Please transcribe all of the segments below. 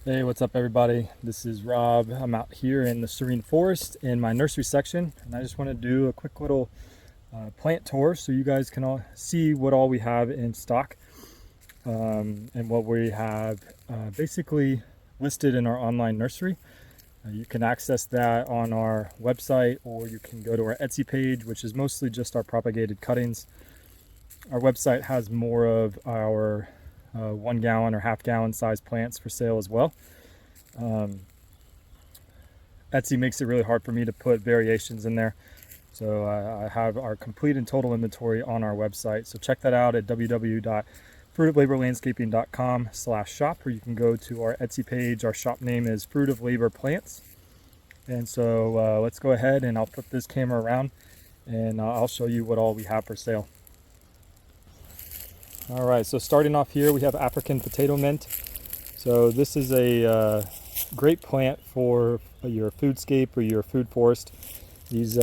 Hey, what's up everybody? This is Rob. I'm out here in the serene forest in my nursery section, and I just want to do a quick little plant tour so you guys can all see what all we have in stock and what we have basically listed in our online nursery. You can access that on our website, or you can go to our Etsy page, which is mostly just our propagated cuttings. Our website has more of our 1 gallon or half-gallon size plants for sale as well. Etsy makes it really hard for me to put variations in there, so I have our complete and total inventory on our website. So check that out at www.fruitoflaborlandscaping.com/shop, or you can go to our Etsy page. Our shop name is Fruit of Labor Plants. And so let's go ahead and I'll flip this camera around and I'll show you what all we have for sale. All right, so starting off here, we have African potato mint. So this is a great plant for your foodscape or your food forest. These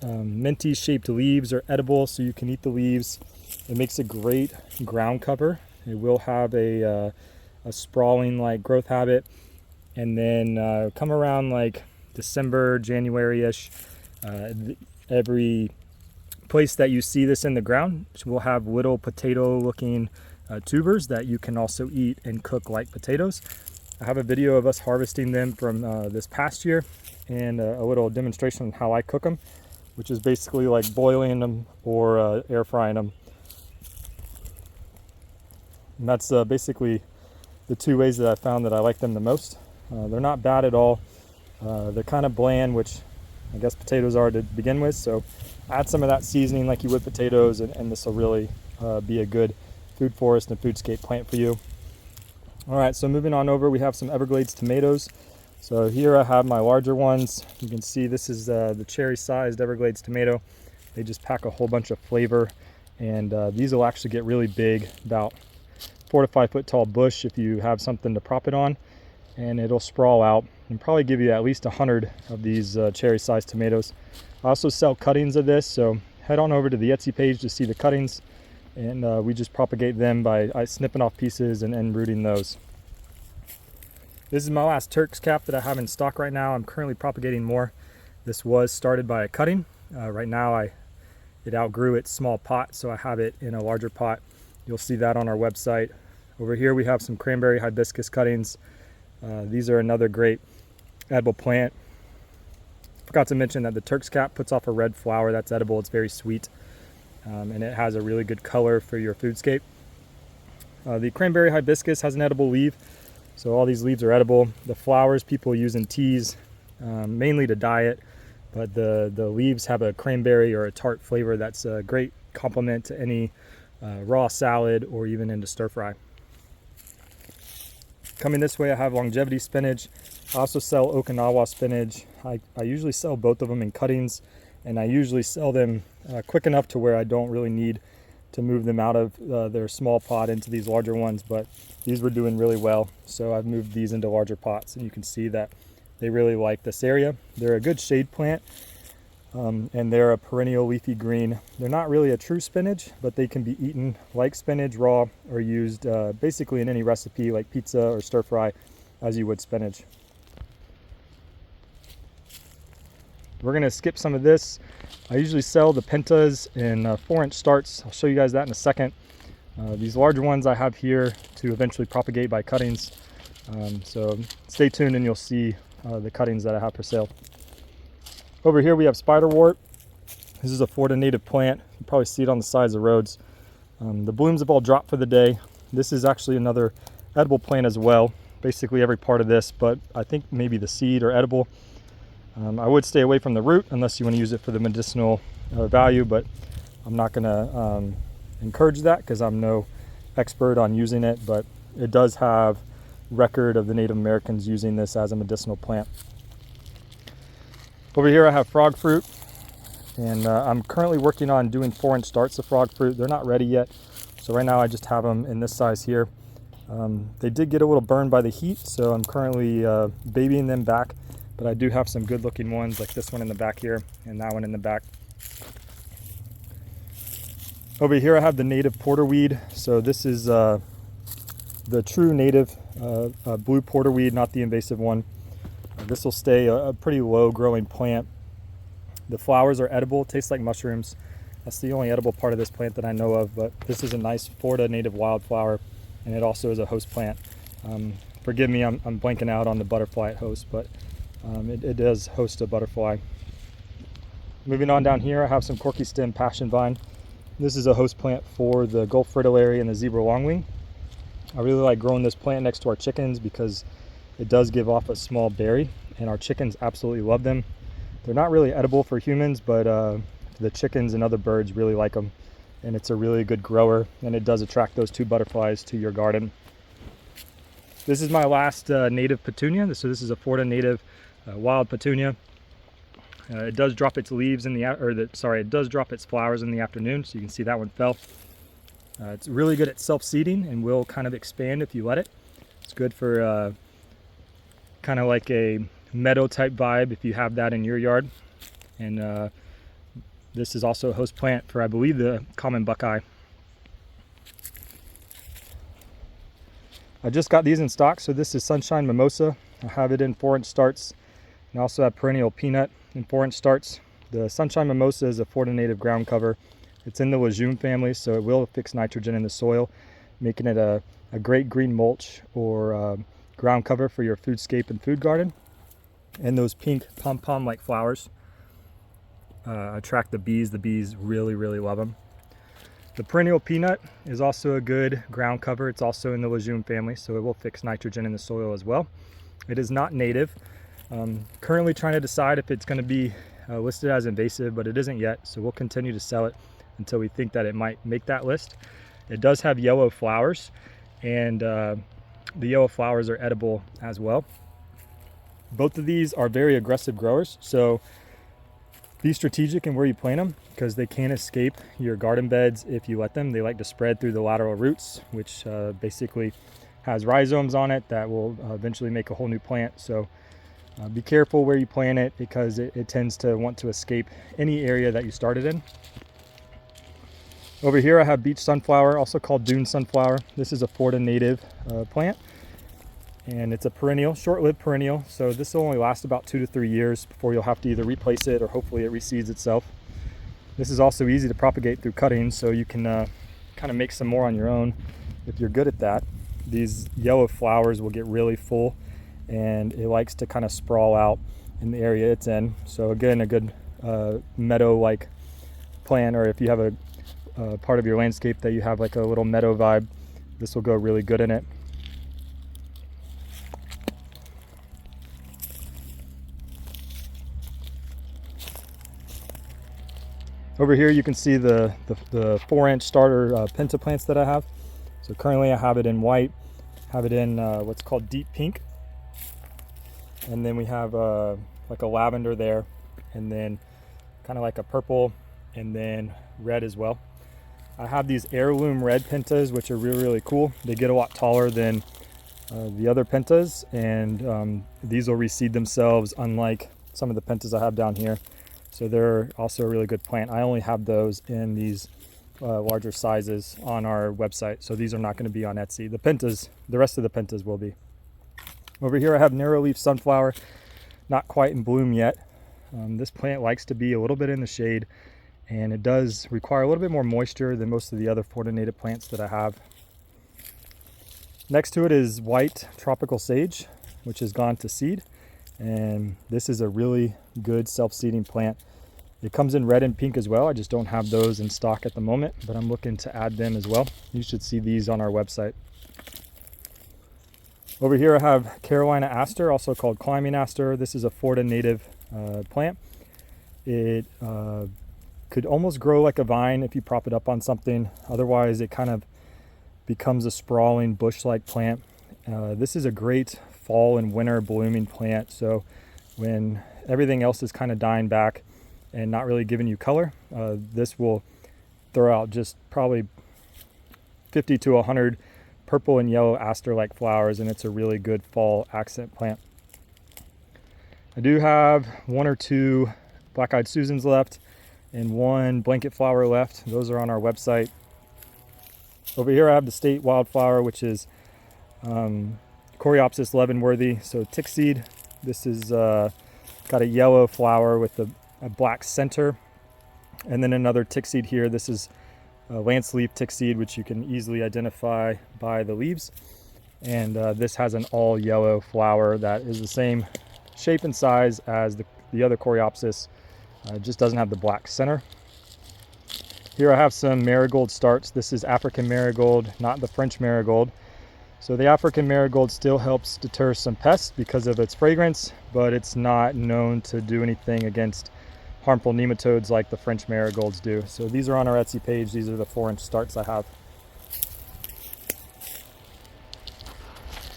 minty shaped leaves are edible, so you can eat the leaves. It makes a great ground cover. It will have a sprawling like growth habit, and then come around like December, January-ish, every place that you see this in the ground will have little potato looking tubers that you can also eat and cook like potatoes. I have a video of us harvesting them from this past year, and a little demonstration on how I cook them, which is basically like boiling them or air frying them. And that's basically the two ways that I found that I like them the most. They're not bad at all. They're kind of bland, which I guess potatoes are to begin with, so add some of that seasoning like you would potatoes, and this will really be a good food forest and foodscape plant for you. All right, so moving on over, we have some Everglades tomatoes. So here I have my larger ones. You can see this is the cherry-sized Everglades tomato. They just pack a whole bunch of flavor, and these will actually get really big, about 4 to 5 foot tall bush if you have something to prop it on, and it'll sprawl out and probably give you at least 100 of these cherry-sized tomatoes. I also sell cuttings of this, so head on over to the Etsy page to see the cuttings, and we just propagate them by snipping off pieces and rooting those. This is my last Turk's cap that I have in stock right now. I'm currently propagating more. This was started by a cutting. Right now it outgrew its small pot, so I have it in a larger pot. You'll see that on our website. Over here we have some cranberry hibiscus cuttings. These are another great edible plant. Forgot to mention that the Turk's cap puts off a red flower that's edible. It's very sweet, and it has a really good color for your foodscape. The cranberry hibiscus has an edible leaf, so all these leaves are edible. The flowers people use in teas, mainly to dye it, but the leaves have a cranberry or a tart flavor that's a great complement to any raw salad or even into stir fry. Coming this way, I have longevity spinach. I also sell Okinawa spinach. I usually sell both of them in cuttings, and I usually sell them quick enough to where I don't really need to move them out of their small pot into these larger ones, but these were doing really well, so I've moved these into larger pots, and you can see that they really like this area. They're a good shade plant, and they're a perennial leafy green. They're not really a true spinach, but they can be eaten like spinach raw, or used basically in any recipe like pizza or stir fry as you would spinach. We're gonna skip some of this. I usually sell the pentas in 4-inch starts. I'll show you guys that in a second. These larger ones I have here to eventually propagate by cuttings. So stay tuned and you'll see the cuttings that I have for sale. Over here we have spiderwort. This is a Florida native plant. You can probably see it on the sides of the roads. The blooms have all dropped for the day. This is actually another edible plant as well. Basically every part of this, but I think maybe the seed are edible. I would stay away from the root unless you want to use it for the medicinal value, but I'm not going to encourage that because I'm no expert on using it, but it does have record of the Native Americans using this as a medicinal plant. Over here I have frog fruit, and I'm currently working on doing 4-inch starts of frog fruit. They're not ready yet, so right now I just have them in this size here. They did get a little burned by the heat, so I'm currently babying them back. But I do have some good looking ones like this one in the back here and that one in the back. Over here I have the native porterweed. So this is the true native blue porterweed, not the invasive one. This will stay a pretty low growing plant. The flowers are edible, tastes like mushrooms. That's the only edible part of this plant that I know of, but this is a nice Florida native wildflower, and it also is a host plant. Forgive me, I'm blanking out on the butterfly it hosts, but it does host a butterfly. Moving on down here, I have some corky stem passion vine. This is a host plant for the Gulf fritillary and the zebra longwing. I really like growing this plant next to our chickens because it does give off a small berry, and our chickens absolutely love them. They're not really edible for humans, but the chickens and other birds really like them, and it's a really good grower, and it does attract those 2 butterflies to your garden. This is my last native petunia. So this is a Florida native wild petunia. It does drop its leaves in the, it does drop its flowers in the afternoon, so you can see that one fell. It's really good at self-seeding and will kind of expand if you let it. It's good for kind of like a meadow type vibe if you have that in your yard. And this is also a host plant for, I believe, the common buckeye. I just got these in stock. So this is Sunshine Mimosa. I have it in 4-inch starts, and I also have Perennial Peanut in 4-inch starts. The Sunshine Mimosa is a Florida native ground cover. It's in the legume family, so it will fix nitrogen in the soil, making it a great green mulch or ground cover for your foodscape and food garden. And those pink pom-pom-like flowers attract the bees. The bees really, really love them. The Perennial Peanut is also a good ground cover. It's also in the legume family, so it will fix nitrogen in the soil as well. It is not native. Currently trying to decide if it's going to be listed as invasive, but it isn't yet, so we'll continue to sell it until we think that it might make that list. It does have yellow flowers, and the yellow flowers are edible as well. Both of these are very aggressive growers, so be strategic in where you plant them because they can escape your garden beds if you let them. They like to spread through the lateral roots, which basically has rhizomes on it that will eventually make a whole new plant. So be careful where you plant it because it tends to want to escape any area that you started in. Over here I have beach sunflower, also called dune sunflower. This is a Florida native plant, and it's a perennial, short-lived perennial. So this will only last about 2 to 3 years before you'll have to either replace it or hopefully it reseeds itself. This is also easy to propagate through cuttings, so you can kind of make some more on your own if you're good at that. These yellow flowers will get really full, and it likes to kind of sprawl out in the area it's in. So again, a good meadow-like plant, or if you have a part of your landscape that you have like a little meadow vibe, this will go really good in it. Over here you can see the 4-inch starter Penta plants that I have. So currently I have it in white, have it in what's called deep pink, and then we have like a lavender there, and then kind of like a purple, and then red as well. I have these heirloom red pentas, which are really, really cool. They get a lot taller than the other pentas, and these will reseed themselves, unlike some of the pentas I have down here. So they're also a really good plant. I only have those in these larger sizes on our website, so these are not going to be on Etsy. The pentas, the rest of the pentas will be. Over here I have narrow leaf sunflower, not quite in bloom yet. This plant likes to be a little bit in the shade, and it does require a little bit more moisture than most of the other Florida native plants that I have. Next to it is white tropical sage, which has gone to seed, and this is a really good self-seeding plant. It comes in red and pink as well. I just don't have those in stock at the moment, but I'm looking to add them as well. You should see these on our website. Over here I have Carolina aster, also called climbing aster. This is a Florida native plant. It could almost grow like a vine if you prop it up on something. Otherwise it kind of becomes a sprawling bush-like plant. This is a great fall and winter blooming plant. So when everything else is kind of dying back and not really giving you color, this will throw out just probably 50 to 100 purple and yellow aster-like flowers, and it's a really good fall accent plant. I do have 1 or 2 black-eyed Susans left and 1 blanket flower left. Those are on our website. Over here I have the state wildflower, which is Coreopsis leavenworthy, so tick seed. This is got a yellow flower with a black center, and then another tick seed here. This is lance leaf tick seed, which you can easily identify by the leaves. And this has an all yellow flower that is the same shape and size as the other Coreopsis, just doesn't have the black center. Here I have some marigold starts. This is African marigold, not the French marigold. So the African marigold still helps deter some pests because of its fragrance, but it's not known to do anything against harmful nematodes like the French marigolds do. So these are on our Etsy page. These are the 4-inch starts I have.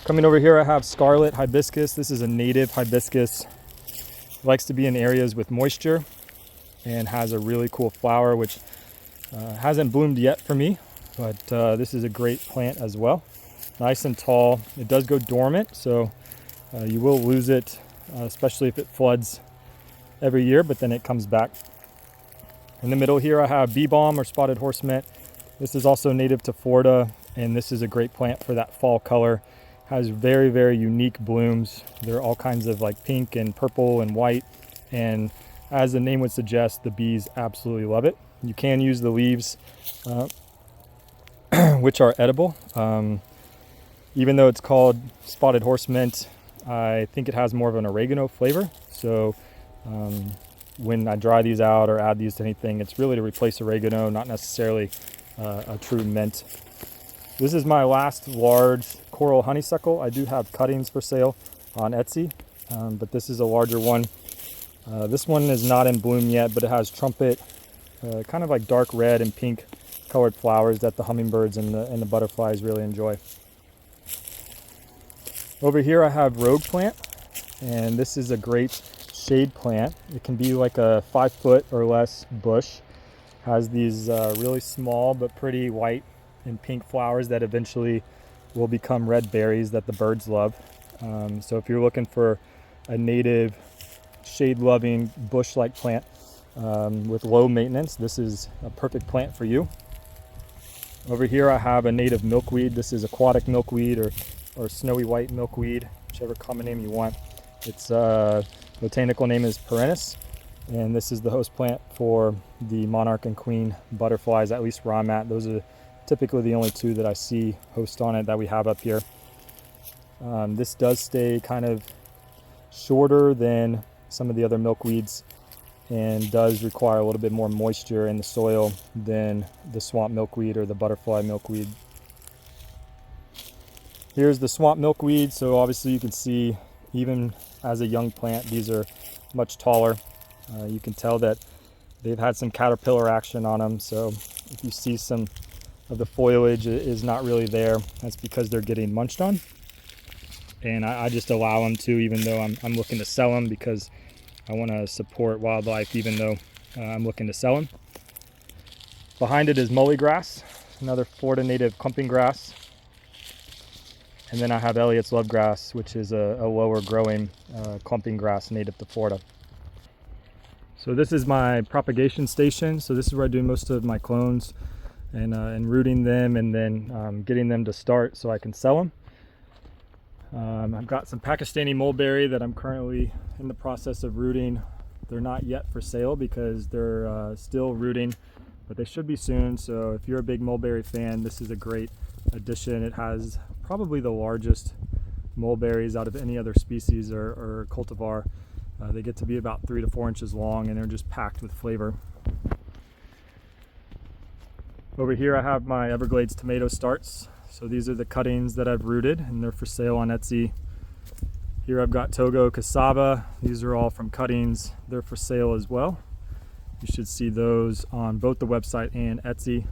Coming over here, I have scarlet hibiscus. This is a native hibiscus. It likes to be in areas with moisture and has a really cool flower, which hasn't bloomed yet for me, but this is a great plant as well. Nice and tall. It does go dormant, so you will lose it, especially if it floods every year, but then it comes back. In the middle here, I have bee balm or spotted horse mint. This is also native to Florida, and this is a great plant for that fall color. Has very, very unique blooms. They're all kinds of like pink and purple and white, and as the name would suggest, the bees absolutely love it. You can use the leaves, which are edible. Even though it's called spotted horse mint, I think it has more of an oregano flavor. So when I dry these out or add these to anything, it's really to replace oregano, not necessarily a true mint. This is my last large coral honeysuckle. I do have cuttings for sale on Etsy, but this is a larger one. This one is not in bloom yet, but it has trumpet, kind of like dark red and pink colored flowers that the hummingbirds and the butterflies really enjoy. Over here I have rogue plant, and this is a great shade plant. It can be like a 5-foot or less bush. Has these really small but pretty white and pink flowers that eventually will become red berries that the birds love. So if you're looking for a native shade-loving bush-like plant with low maintenance, this is a perfect plant for you. Over here I have a native milkweed. This is aquatic milkweed or snowy white milkweed, whichever common name you want. Its botanical name is perennis, and this is the host plant for the monarch and queen butterflies, at least where I'm at. Those are typically the only two that I see host on it that we have up here. This does stay kind of shorter than some of the other milkweeds and does require a little bit more moisture in the soil than the swamp milkweed or the butterfly milkweed. Here's the swamp milkweed. So obviously you can see even as a young plant, these are much taller. You can tell that they've had some caterpillar action on them. So if you see some of the foliage is not really there, that's because they're getting munched on. And I just allow them to, even though I'm looking to sell them, because I want to support wildlife even though I'm looking to sell them. Behind it is mullygrass, another Florida native clumping grass. And then I have Elliott's lovegrass, which is a lower growing clumping grass native to Florida. So this is my propagation station. So this is where I do most of my clones and rooting them and then getting them to start so I can sell them. I've got some Pakistani mulberry that I'm currently in the process of rooting. They're not yet for sale because they're still rooting, but they should be soon. So if you're a big mulberry fan, this is a great addition. It has probably the largest mulberries out of any other species or cultivar. They get to be about 3 to 4 inches long, and they're just packed with flavor. Over here I have my Everglades tomato starts. So these are the cuttings that I've rooted, and they're for sale on Etsy. Here I've got Togo cassava. These are all from cuttings. They're for sale as well. You should see those on both the website and Etsy.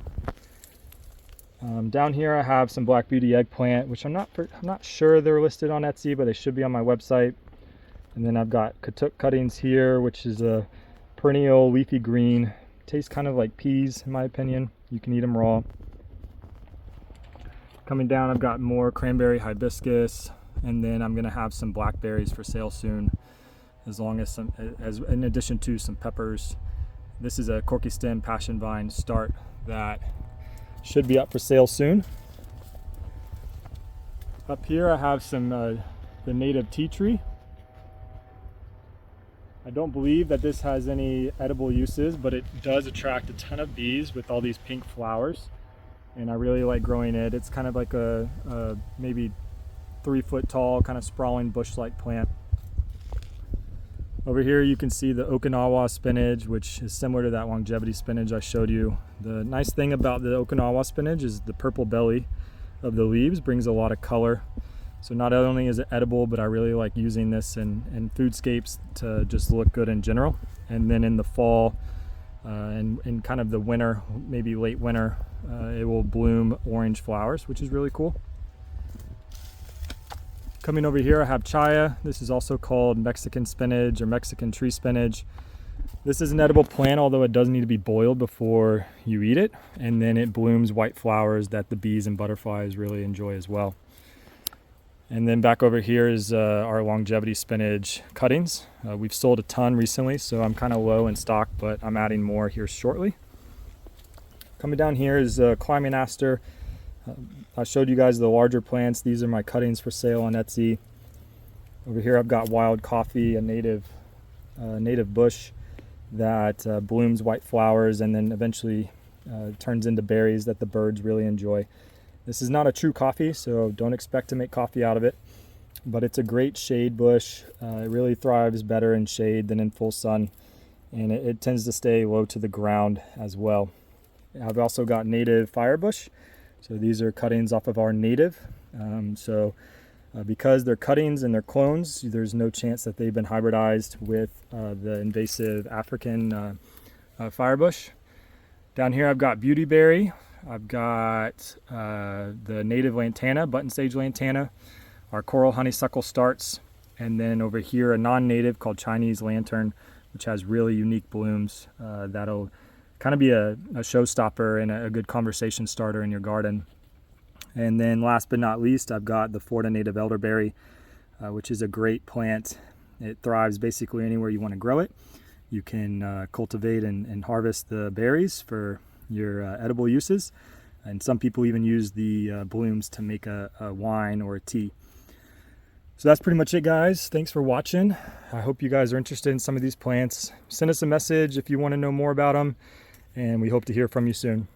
Down here I have some Black Beauty eggplant, which I'm not sure they're listed on Etsy, but they should be on my website. And then I've got Katuk cuttings here, which is a perennial leafy green. Tastes kind of like peas in my opinion. You can eat them raw. Coming down, I've got more cranberry hibiscus, and then I'm gonna have some blackberries for sale soon, in addition to some peppers. This is a corky stem passion vine start that should be up for sale soon. Up here I have some the native tea tree. I don't believe that this has any edible uses, but it does attract a ton of bees with all these pink flowers, and I really like growing it. It's kind of like a maybe 3 foot tall, kind of sprawling bush-like plant. Over here you can see the Okinawa spinach, which is similar to that longevity spinach I showed you. The nice thing about the Okinawa spinach is the purple belly of the leaves brings a lot of color. So not only is it edible, but I really like using this in foodscapes to just look good in general. And then in the fall and in kind of the winter, maybe late winter, it will bloom orange flowers, which is really cool. Coming over here I have chaya. This is also called Mexican spinach or Mexican tree spinach. This is an edible plant, although it does need to be boiled before you eat it. And then it blooms white flowers that the bees and butterflies really enjoy as well. And then back over here is our longevity spinach cuttings. We've sold a ton recently, so I'm kind of low in stock, but I'm adding more here shortly. Coming down here is climbing aster. I showed you guys the larger plants. These are my cuttings for sale on Etsy. Over here I've got wild coffee, a native bush that blooms white flowers and then eventually turns into berries that the birds really enjoy. This is not a true coffee, so don't expect to make coffee out of it, but it's a great shade bush. It really thrives better in shade than in full sun, and it tends to stay low to the ground as well. I've also got native firebush. So these are cuttings off of our native. Because they're cuttings and they're clones, there's no chance that they've been hybridized with the invasive African firebush. Down here I've got beautyberry. I've got the native lantana, button sage lantana, our coral honeysuckle starts, and then over here a non-native called Chinese lantern, which has really unique blooms that'll kind of be a showstopper and a good conversation starter in your garden. And then last but not least, I've got the Florida native elderberry, which is a great plant. It thrives basically anywhere you want to grow it. You can cultivate and harvest the berries for your edible uses, and some people even use the blooms to make a wine or a tea. So that's pretty much it, guys. Thanks for watching. I hope you guys are interested in some of these plants. Send us a message if you want to know more about them, and we hope to hear from you soon.